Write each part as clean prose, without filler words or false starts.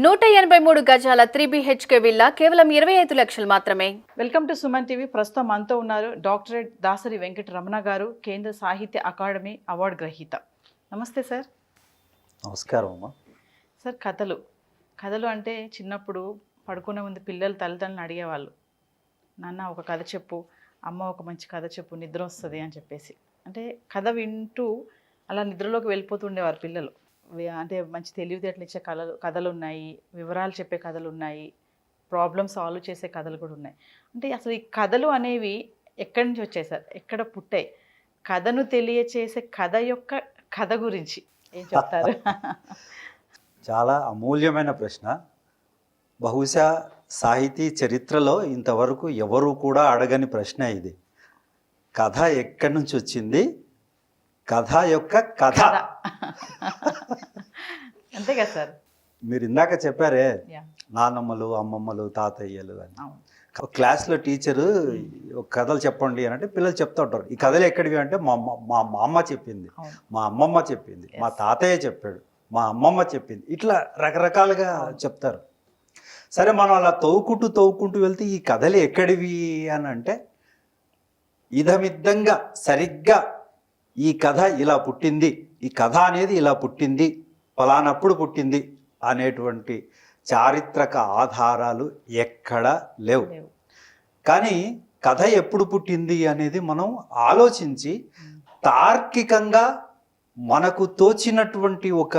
183 గజాల 3 BHK villa కేవలం 25 లక్షలు మాత్రమే. Welcome to Suman TV. ప్రస్తుతం మనతో ఉన్నారు డాక్టరేట్ దాసరి వెంకట రమణ గారు, కేంద్ర సాహిత్య అకాడమీ అవార్డు గ్రహీత. నమస్తే సార్. నమస్కారం అమ్మా. సార్, కథలు అంటే చిన్నప్పుడు పడుకునే ముందు పిల్లలు తల్లిదండ్రులను అడిగేవాళ్ళు, నాన్న ఒక కథ చెప్పు, అమ్మ ఒక మంచి కథ చెప్పు, నిద్ర వస్తుంది అని చెప్పేసి. అంటే కథ వింటూ అలా నిద్రలోకి వెళ్ళిపోతుండేవారు పిల్లలు. అంటే మంచి తెలివితేటలు ఇచ్చే కథలు ఉన్నాయి, వివరాలు చెప్పే కథలు ఉన్నాయి, ప్రాబ్లమ్ సాల్వ్ చేసే కథలు కూడా ఉన్నాయి. అంటే అసలు ఈ కథలు అనేవి ఎక్కడి నుంచి వచ్చాయి సార్, ఎక్కడ పుట్టాయి? కథను తెలియచేసే కథ యొక్క కథ గురించి ఏం చెప్తారు? చాలా అమూల్యమైన ప్రశ్న. బహుశా సాహితీ చరిత్రలో ఇంతవరకు ఎవరు కూడా అడగని ప్రశ్న ఇది. కథ ఎక్కడి నుంచి వచ్చింది, కథ యొక్క కథ. అంతే కదా సార్. మీరు ఇందాక చెప్పారే నాన్నమ్మలు, అమ్మమ్మలు, తాతయ్యలు అని. క్లాస్లో టీచరు కథలు చెప్పండి అని అంటే పిల్లలు చెప్తూ ఉంటారు. ఈ కథలు ఎక్కడివి అంటే మా అమ్మ చెప్పింది, మా అమ్మమ్మ చెప్పింది, మా తాతయ్య చెప్పాడు, మా అమ్మమ్మ చెప్పింది, ఇట్లా రకరకాలుగా చెప్తారు. సరే, మనం అలా తవ్వుకుంటూ వెళ్తే ఈ కథలు ఎక్కడివి అని అంటే ఇదమిద్దంగా సరిగ్గా ఈ కథ ఇలా పుట్టింది, ఈ కథ అనేది ఇలా పుట్టింది, ఫలానప్పుడు పుట్టింది అనేటువంటి చారిత్రక ఆధారాలు ఎక్కడ లేవు. కానీ కథ ఎప్పుడు పుట్టింది అనేది మనం ఆలోచించి తార్కికంగా మనకు తోచినటువంటి ఒక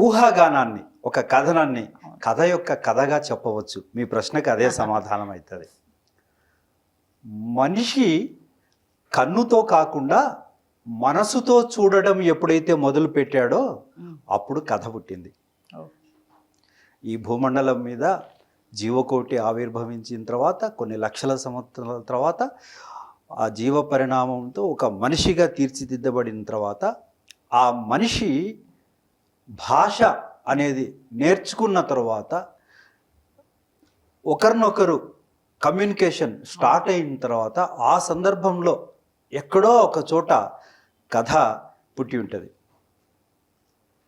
ఊహాగానాన్ని, ఒక కథనాన్ని కథ యొక్క కథగా చెప్పవచ్చు. మీ ప్రశ్నకు అదే సమాధానం అవుతుంది. మనిషి కన్నుతో కాకుండా మనసుతో చూడడం ఎప్పుడైతే మొదలు పెట్టాడో అప్పుడు కథ పుట్టింది. ఈ భూమండలం మీద జీవకోటి ఆవిర్భవించిన తర్వాత కొన్ని లక్షల సంవత్సరాల తర్వాత ఆ జీవ పరిణామంతో ఒక మనిషిగా తీర్చిదిద్దబడిన తర్వాత ఆ మనిషి భాష అనేది నేర్చుకున్న తర్వాత ఒకరినొకరు కమ్యూనికేషన్ స్టార్ట్ అయిన తర్వాత ఆ సందర్భంలో ఎక్కడో ఒక చోట కథ పుట్టి ఉంటుంది.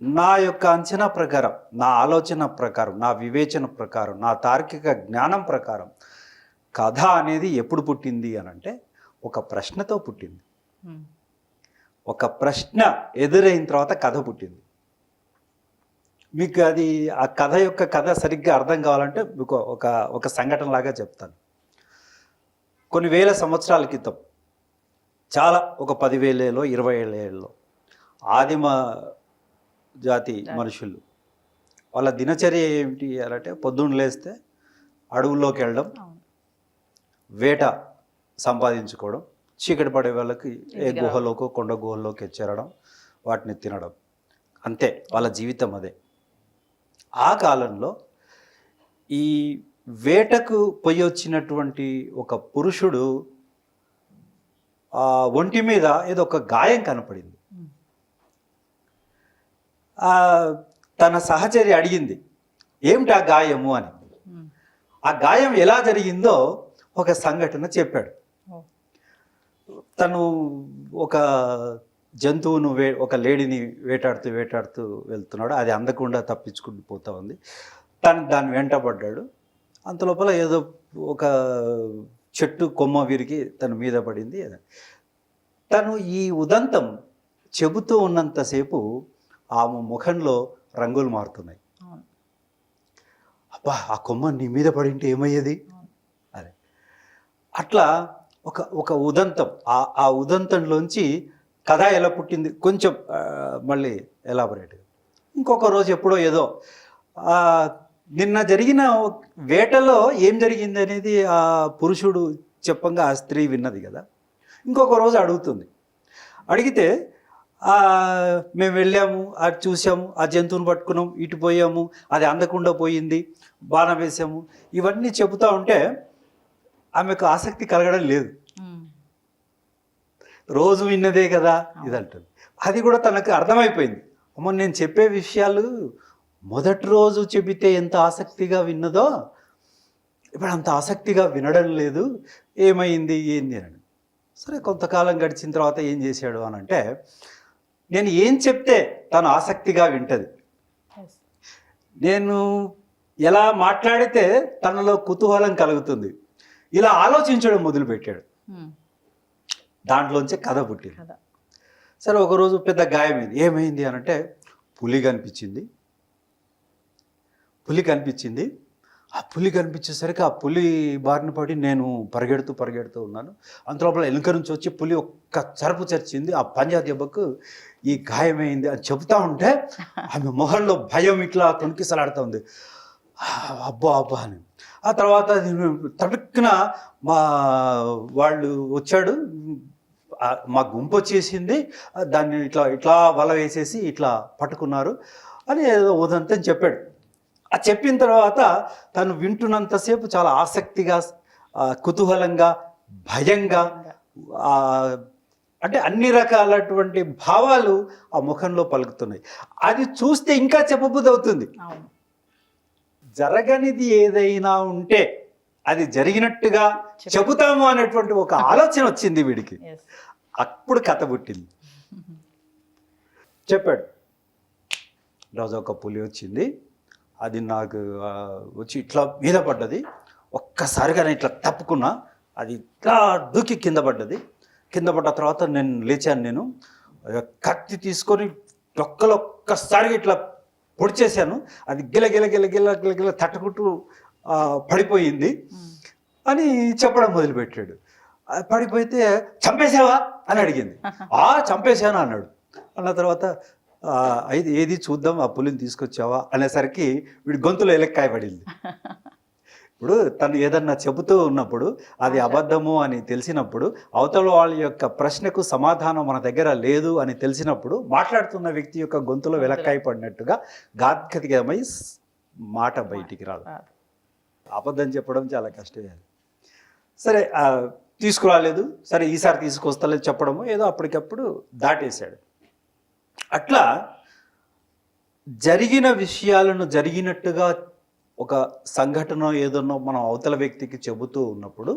నా యొక్క అంచనా ప్రకారం, నా ఆలోచన ప్రకారం, నా వివేచన ప్రకారం, నా తార్కిక జ్ఞానం ప్రకారం కథ అనేది ఎప్పుడు పుట్టింది అని అంటే ఒక ప్రశ్నతో పుట్టింది. ఒక ప్రశ్న ఎదురైన తర్వాత కథ పుట్టింది. మీకు అది ఆ కథ యొక్క కథ సరిగ్గా అర్థం కావాలంటే మీకు ఒక సంఘటన లాగా చెప్తాను. కొన్ని వేల సంవత్సరాల క్రితం, చాలా ఒక 10,000 ఏళ్ళలో 20,000 ఏళ్ళలో ఆదిమ జాతి మనుషులు వాళ్ళ దినచర్య ఏమిటి అంటే పొద్దున్న లేస్తే అడవుల్లోకి వెళ్ళడం, వేట సంపాదించుకోవడం, చీకటి పడే వాళ్ళకి ఏ గుహలోకో కొండ గుహల్లోకి చేరడం, వాటిని తినడం, అంతే వాళ్ళ జీవితం అదే. ఆ కాలంలో ఈ వేటకు పోయి వచ్చినటువంటి ఒక పురుషుడు ఒంటి మీద ఏదో ఒక గాయం కనపడింది. తన సహచరి అడిగింది, ఏమిటి ఆ గాయము అని. ఆ గాయం ఎలా జరిగిందో ఒక సంఘటన చెప్పాడు. తను ఒక జంతువును ఒక లేడీని వేటాడుతూ వెళ్తున్నాడు. అది అందకుండా తప్పించుకుంటూ పోతా ఉంది. తను దాన్ని వెంటబడ్డాడు. అంతలోపల ఏదో ఒక చెట్టు కొమ్మ విరిగి తన మీద పడింది. తను ఈ ఉదంతం చెబుతూ ఉన్నంతసేపు ఆమె ముఖంలో రంగులు మారుతున్నాయి. అబ్బా, ఆ కొమ్మ నీ మీద పడింటే ఏమయ్యేది అదే. అట్లా ఒక ఉదంతం, ఆ ఉదంతంలోంచి కథ ఎలా పుట్టింది కొంచెం మళ్ళీ ఎలాబొరేట్గా. ఇంకొక రోజు ఎప్పుడో ఏదో నిన్న జరిగిన వేటలో ఏం జరిగింది అనేది ఆ పురుషుడు చెప్పంగా ఆ స్త్రీ విన్నది కదా. ఇంకొక రోజు అడుగుతుంది. అడిగితే మేము వెళ్ళాము, అది చూసాము, ఆ జంతువుని పట్టుకున్నాం, ఇటు పోయాము, అది అందకుండా పోయింది, బాణం వేసాము, ఇవన్నీ చెబుతూ ఉంటే ఆమెకు ఆసక్తి కలగడం లేదు. రోజు విన్నదే కదా ఇదంటుంది. అది కూడా తనకు అర్థమైపోయింది. అమ్మ, నేను చెప్పే విషయాలు మొదటి రోజు చెబితే ఎంత ఆసక్తిగా విన్నదో ఇప్పుడు అంత ఆసక్తిగా వినడం లేదు, ఏమైంది ఏంది అని. సరే, కొంతకాలం గడిచిన తర్వాత ఏం చేశాడు అని అంటే, నేను ఏం చెప్తే తను ఆసక్తిగా వింటది, నేను ఎలా మాట్లాడితే తనలో కుతూహలం కలుగుతుంది, ఇలా ఆలోచించడం మొదలుపెట్టాడు. దాంట్లోంచే కథ పుట్టింది. కథ. సరే ఒకరోజు పెద్ద గాయమైంది. ఏమైంది అని అంటే పులి కనిపించింది. ఆ పులి కనిపించేసరికి ఆ పులి బారిన పడి నేను పరిగెడుతూ ఉన్నాను. అంతలోపల వెనుక నుంచి వచ్చి పులి ఒక్క చరుపు చరిచింది. ఆ పంజా దెబ్బకు ఈ గాయమైంది అని చెబుతా ఉంటే ఆమె మొహంలో భయం ఇట్లా తొణికిసలాడుతూ ఉంది. అబ్బా అని. ఆ తర్వాత తడుక్కున మా వాళ్ళు వచ్చాడు, మా గుంపు వచ్చేసింది, దాన్ని ఇట్లా వల వేసేసి ఇట్లా పట్టుకున్నారు అని ఏదో ఉదంతం చెప్పాడు. ఆ చెప్పిన తర్వాత తను వింటున్నంతసేపు చాలా ఆసక్తిగా, కుతూహలంగా, భయంగా, అంటే అన్ని రకాలటువంటి భావాలు ఆ ముఖంలో పలుకుతున్నాయి. అది చూస్తే ఇంకా చెప్పబుద్ధి అవుతుంది. జరగనిది ఏదైనా ఉంటే అది జరిగినట్టుగా చెబుతాము అనేటువంటి ఒక ఆలోచన వచ్చింది వీడికి. అప్పుడు కథ పుట్టింది. చెప్పాడు, రోజు ఒక పులి వచ్చింది, అది నాకు వచ్చి ఇట్లా మీద పడ్డది, ఒక్కసారిగా నేను ఇట్లా తప్పుకున్నా, అది ఇట్లా దూకి కింద పడ్డది. కింద పడ్డ తర్వాత నేను లేచాను, నేను కత్తి తీసుకొని డొక్కలో ఒక్కసారిగా ఇట్లా పొడిచేశాను, అది గిల తట్టుకుంటూ పడిపోయింది అని చెప్పడం మొదలుపెట్టాడు. పడిపోతే చంపేశావా అని అడిగింది. చంపేశాను అన్నాడు. అన్న తర్వాత ఏది చూద్దాం, ఆ పులిని తీసుకొచ్చావా అనేసరికి వీడి గొంతులో ఎలక్కాయ పడింది. ఇప్పుడు తను ఏదన్నా చెబుతూ ఉన్నప్పుడు అది అబద్ధము అని తెలిసినప్పుడు, అవతల వాళ్ళ యొక్క ప్రశ్నకు సమాధానం మన దగ్గర లేదు అని తెలిసినప్పుడు, మాట్లాడుతున్న వ్యక్తి యొక్క గొంతులో వెలక్కాయ పడినట్టుగా గాద్గతికమై మాట బయటికి రాదు. అబద్ధం చెప్పడం చాలా కష్టమే. సరే తీసుకురాలేదు, సరే ఈసారి తీసుకొస్తలేదు చెప్పడము ఏదో అప్పటికప్పుడు దాటేశాడు. అట్లా జరిగిన విషయాలను జరిగినట్టుగా ఒక సంఘటన ఏదన్నో మనం అవతల వ్యక్తికి చెబుతూ ఉన్నప్పుడు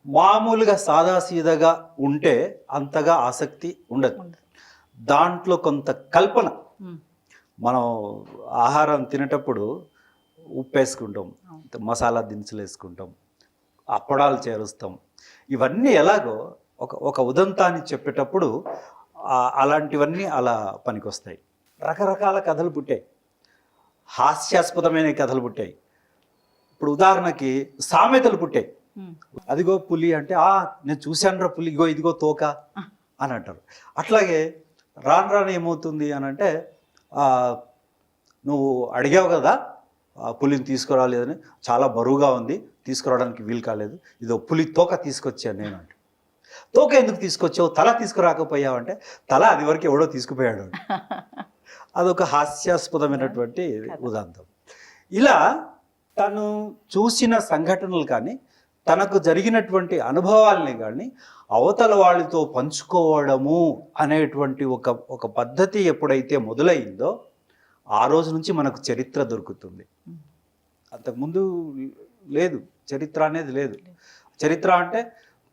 మామూలుగా సాదాసీదగా ఉంటే అంతగా ఆసక్తి ఉండదు. దాంట్లో కొంత కల్పన. మనం ఆహారం తినేటప్పుడు ఉప్పు వేసుకుంటాం, మసాలా దినుసులు వేసుకుంటాం, అప్పడాలు చేరుస్తాం. ఇవన్నీ ఎలాగో ఒక ఉదంతాన్ని చెప్పేటప్పుడు అలాంటివన్నీ అలా పనికొస్తాయి. రకరకాల కథలు పుట్టాయి, హాస్యాస్పదమైన కథలు పుట్టాయి. ఇప్పుడు ఉదాహరణకి సామెతలు పుట్టాయి. అదిగో పులి అంటే నేను చూశానురా పులి, ఇదిగో తోక అని అంటారు. అట్లాగే రాను ఏమవుతుంది అని అంటే, నువ్వు అడిగావు కదా పులిని తీసుకురాలేదని, చాలా బరువుగా ఉంది, తీసుకురావడానికి వీలు కాలేదు, ఇదో పులి తోక తీసుకొచ్చాను నేను అంటే. తోక ఎందుకు తీసుకొచ్చావు, తల తీసుకురాకపోయావు అంటే, తల అది వరకు ఎవడో తీసుకుపోయాడు. అదొక హాస్యాస్పదమైనటువంటి ఉదాంతం. ఇలా తను చూసిన సంఘటనలు కానీ, తనకు జరిగినటువంటి అనుభవాల్ని కానీ అవతల వాళ్ళతో పంచుకోవడము అనేటువంటి ఒక పద్ధతి ఎప్పుడైతే మొదలైందో ఆ రోజు నుంచి మనకు చరిత్ర దొరుకుతుంది. అంతకుముందు లేదు, చరిత్ర అనేది లేదు. చరిత్ర అంటే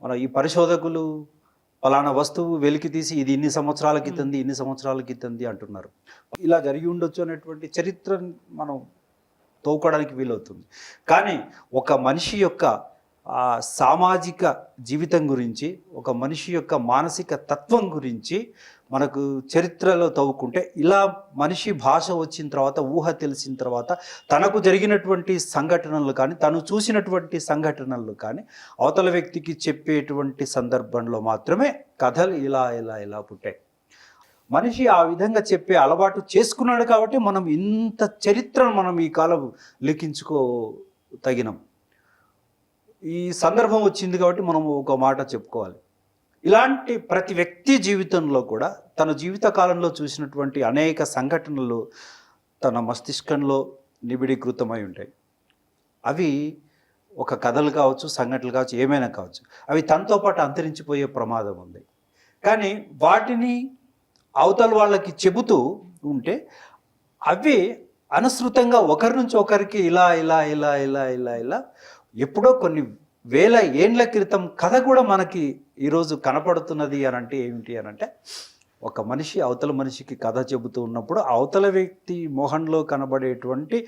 మన ఈ పరిశోధకులు ఫలానా వస్తువు వెలికి తీసి ఇది ఇన్ని సంవత్సరాల క్రితంది అంటున్నారు. ఇలా జరిగి ఉండొచ్చు అనేటువంటి చరిత్ర మనం తోకోవడానికి వీలవుతుంది. కానీ ఒక మనిషి యొక్క సామాజిక జీవితం గురించి, ఒక మనిషి యొక్క మానసిక తత్వం గురించి మనకు చరిత్రలో తవ్వుకుంటే, ఇలా మనిషి భాష వచ్చిన తర్వాత, ఊహ తెలిసిన తర్వాత, తనకు జరిగినటువంటి సంఘటనలు కానీ, తను చూసినటువంటి సంఘటనలు కానీ అవతల వ్యక్తికి చెప్పేటువంటి సందర్భంలో మాత్రమే కథలు ఇలా పుట్టాయి. మనిషి ఆ విధంగా చెప్పే అలవాటు చేసుకున్నాడు కాబట్టి మనం ఇంత చరిత్రను మనం ఈ కాలం లెక్కించుకోతగినాం. ఈ సందర్భం వచ్చింది కాబట్టి మనం ఒక మాట చెప్పుకోవాలి. ఇలాంటి ప్రతి వ్యక్తి జీవితంలో కూడా తన జీవిత కాలంలో చూసినటువంటి అనేక సంఘటనలు తన మస్తిష్కంలో నిబిడీకృతమై ఉంటాయి. అవి ఒక కథలు కావచ్చు, సంఘటనలు కావచ్చు, ఏమైనా కావచ్చు, అవి తనతో పాటు అంతరించిపోయే ప్రమాదం ఉంది. కానీ వాటిని అవతల వాళ్ళకి చెబుతూ ఉంటే అవి అనుసృతంగా ఒకరి నుంచి ఒకరికి ఇలా ఎప్పుడో కొన్ని వేల ఏండ్ల క్రితం కథ కూడా మనకి ఈరోజు కనపడుతున్నది అని అంటే ఏమిటి అని అంటే, ఒక మనిషి అవతల మనిషికి కథ చెబుతూ ఉన్నప్పుడు అవతల వ్యక్తి మొహంలో కనబడేటువంటి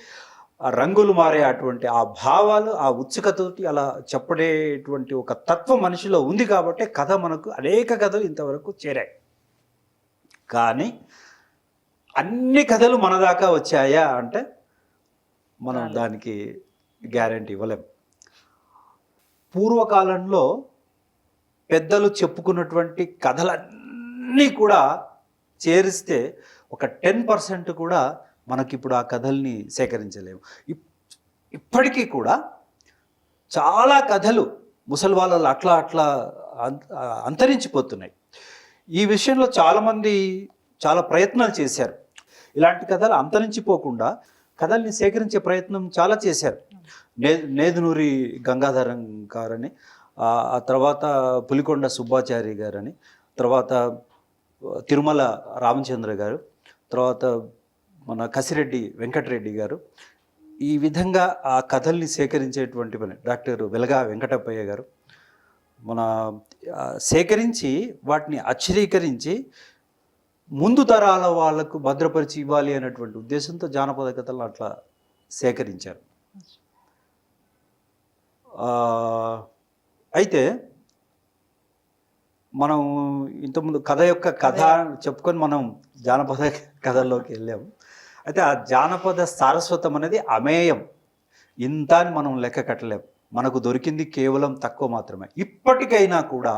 ఆ రంగులు మారే అటువంటి ఆ భావాలు, ఆ ఉత్సుకతోటి అలా చెప్పడేటువంటి ఒక తత్వం మనిషిలో ఉంది కాబట్టి కథ మనకు అనేక కథలు ఇంతవరకు చేరాయి. కానీ అన్ని కథలు మన దాకా వచ్చాయా అంటే మనం దానికి గ్యారెంటీ ఇవ్వలేం. పూర్వకాలంలో పెద్దలు చెప్పుకున్నటువంటి కథలన్నీ కూడా చేరిస్తే ఒక 10% కూడా మనకిప్పుడు ఆ కథల్ని సేకరించలేము. ఇప్పటికీ కూడా చాలా కథలు ముసలి వాళ్ళలో అట్లా అంతరించిపోతున్నాయి. ఈ విషయంలో చాలామంది చాలా ప్రయత్నాలు చేశారు. ఇలాంటి కథలు అంతరించిపోకుండా కథల్ని సేకరించే ప్రయత్నం చాలా చేశారు. నేదునూరి గంగాధరం గారని, ఆ తర్వాత పులికొండ సుబ్బాచారి గారని, తర్వాత తిరుమల రామచంద్ర గారు, తర్వాత మన కసిరెడ్డి వెంకటరెడ్డి గారు, ఈ విధంగా ఆ కథల్ని సేకరించేటువంటి పని డాక్టర్ వెలగా వెంకటప్పయ్య గారు మన సేకరించి వాటిని అచ్చరీకరించి ముందు తరాల వాళ్ళకు భద్రపరిచి ఇవ్వాలి అనేటువంటి ఉద్దేశంతో జానపద కథలను అట్లా సేకరించారు. అయితే మనం ఇంతకుముందు కథ యొక్క కథ చెప్పుకొని మనం జానపద కథల్లోకి వెళ్ళాము. అయితే ఆ జానపద సారస్వతం అనేది అమేయం, ఇంత అని మనం లెక్క కట్టలేం. మనకు దొరికింది కేవలం తక్కువ మాత్రమే. ఇప్పటికైనా కూడా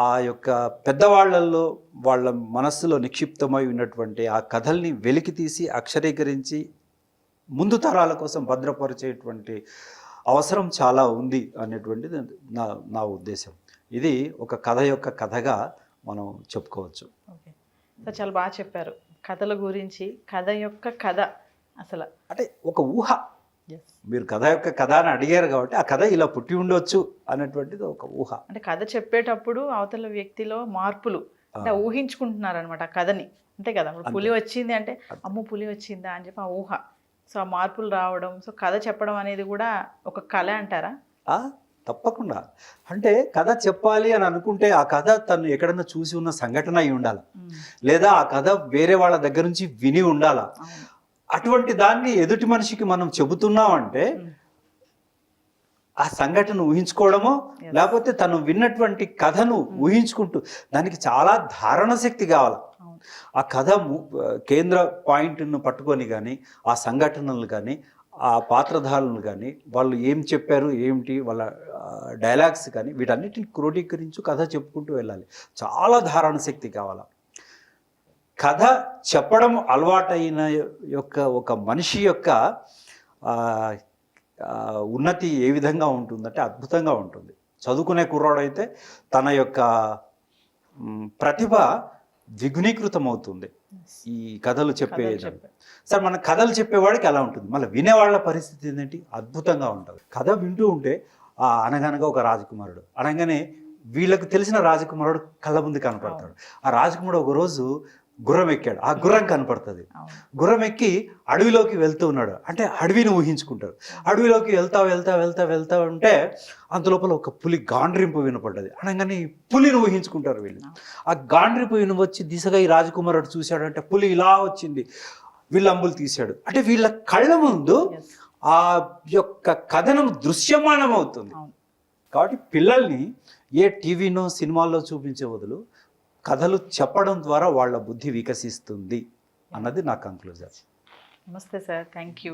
ఆ యొక్క పెద్దవాళ్లలో వాళ్ళ మనస్సులో నిక్షిప్తమై ఉన్నటువంటి ఆ కథల్ని వెలికి తీసి అక్షరీకరించి ముందు తరాల కోసం భద్రపరిచేటువంటి అవసరం చాలా ఉంది అనేటువంటిది నా ఉద్దేశం. ఇది ఒక కథ యొక్క కథగా మనం చెప్పుకోవచ్చు. ఓకే సార్, చాలా బాగా చెప్పారు కథల గురించి. కథ యొక్క కథ అసలు అంటే ఒక ఊహ. మీరు కథ యొక్క కథ అని అడిగారు కాబట్టి ఆ కథ ఇలా పుట్టి ఉండొచ్చు అనేటువంటిది ఒక ఊహ. అంటే కథ చెప్పేటప్పుడు అవతల వ్యక్తిలో మార్పులు అంటే ఊహించుకుంటున్నారు అనమాట ఆ కథని, అంతే కదా. ఇప్పుడు పులి వచ్చింది అంటే అమ్మో పులి వచ్చిందా అని చెప్పి ఆ ఊహ. సో ఆ మార్పులు రావడం, సో కథ చెప్పడం అనేది కూడా ఒక కళ అంటారా? తప్పకుండా. అంటే కథ చెప్పాలి అని అనుకుంటే ఆ కథ తను ఎక్కడన్నా చూసి ఉన్న సంఘటన అయి ఉండాలి, లేదా ఆ కథ వేరే వాళ్ళ దగ్గర నుంచి విని ఉండాలా. అటువంటి దాన్ని ఎదుటి మనిషికి మనం చెబుతున్నామంటే ఆ సంఘటన ఊహించుకోవడమో, లేకపోతే తను విన్నటువంటి కథను ఊహించుకుంటూ దానికి చాలా ధారణ శక్తి కావాలి. ఆ కథ కేంద్ర పాయింట్ను పట్టుకొని కానీ, ఆ సంఘటనలు కానీ, ఆ పాత్రధారులను కానీ, వాళ్ళు ఏం చెప్పారు ఏమిటి వాళ్ళ డైలాగ్స్ కానీ, వీటన్నిటిని క్రోడీకరించు కథ చెప్పుకుంటూ వెళ్ళాలి. చాలా ధారణ శక్తి కావాలి. కథ చెప్పడం అలవాటైన ఒక మనిషి యొక్క ఉన్నతి ఏ విధంగా ఉంటుందంటే అద్భుతంగా ఉంటుంది. చదువుకునే కుర్రాడైతే తన యొక్క ప్రతిభ ద్విగుణీకృతం అవుతుంది ఈ కథలు చెప్పేదాన్ని. సార్ మన కథలు చెప్పేవాడికి ఎలా ఉంటుంది, మళ్ళీ వినేవాళ్ళ పరిస్థితి ఏంటంటే అద్భుతంగా ఉంటుంది. కథ వింటూ ఉంటే అనగనగా ఒక రాజకుమారుడు అనగానే వీళ్ళకు తెలిసిన రాజకుమారుడు కళ్ళ ముందు కనపడతాడు. ఆ రాజకుమారుడు ఒక రోజు గుర్రం ఎక్కాడు, ఆ గుర్రం కనపడుతుంది. గుర్రం ఎక్కి అడవిలోకి వెళ్తూ ఉన్నాడు అంటే అడవిని ఊహించుకుంటారు. అడవిలోకి వెళ్తా ఉంటే అంతలోపల ఒక పులి గాండ్రింపు వినపడ్డది అనగానే పులిని ఊహించుకుంటారు వీళ్ళు. ఆ గాండ్రింపు వినవచ్చి దిశగా ఈ రాజకుమారుడు చూశాడు అంటే పులి ఇలా వచ్చింది, వీళ్ళ అంబులు తీశాడు అంటే వీళ్ళ కళ్ళ ముందు ఆ యొక్క కథనం దృశ్యమానం అవుతుంది. కాబట్టి పిల్లల్ని ఏ టీవీనో సినిమాల్లో చూపించే బదులు కథలు చెప్పడం ద్వారా వాళ్ళ బుద్ధి వికసిస్తుంది అన్నది నా కంక్లూజన్. నమస్తే సార్, థ్యాంక్ యూ.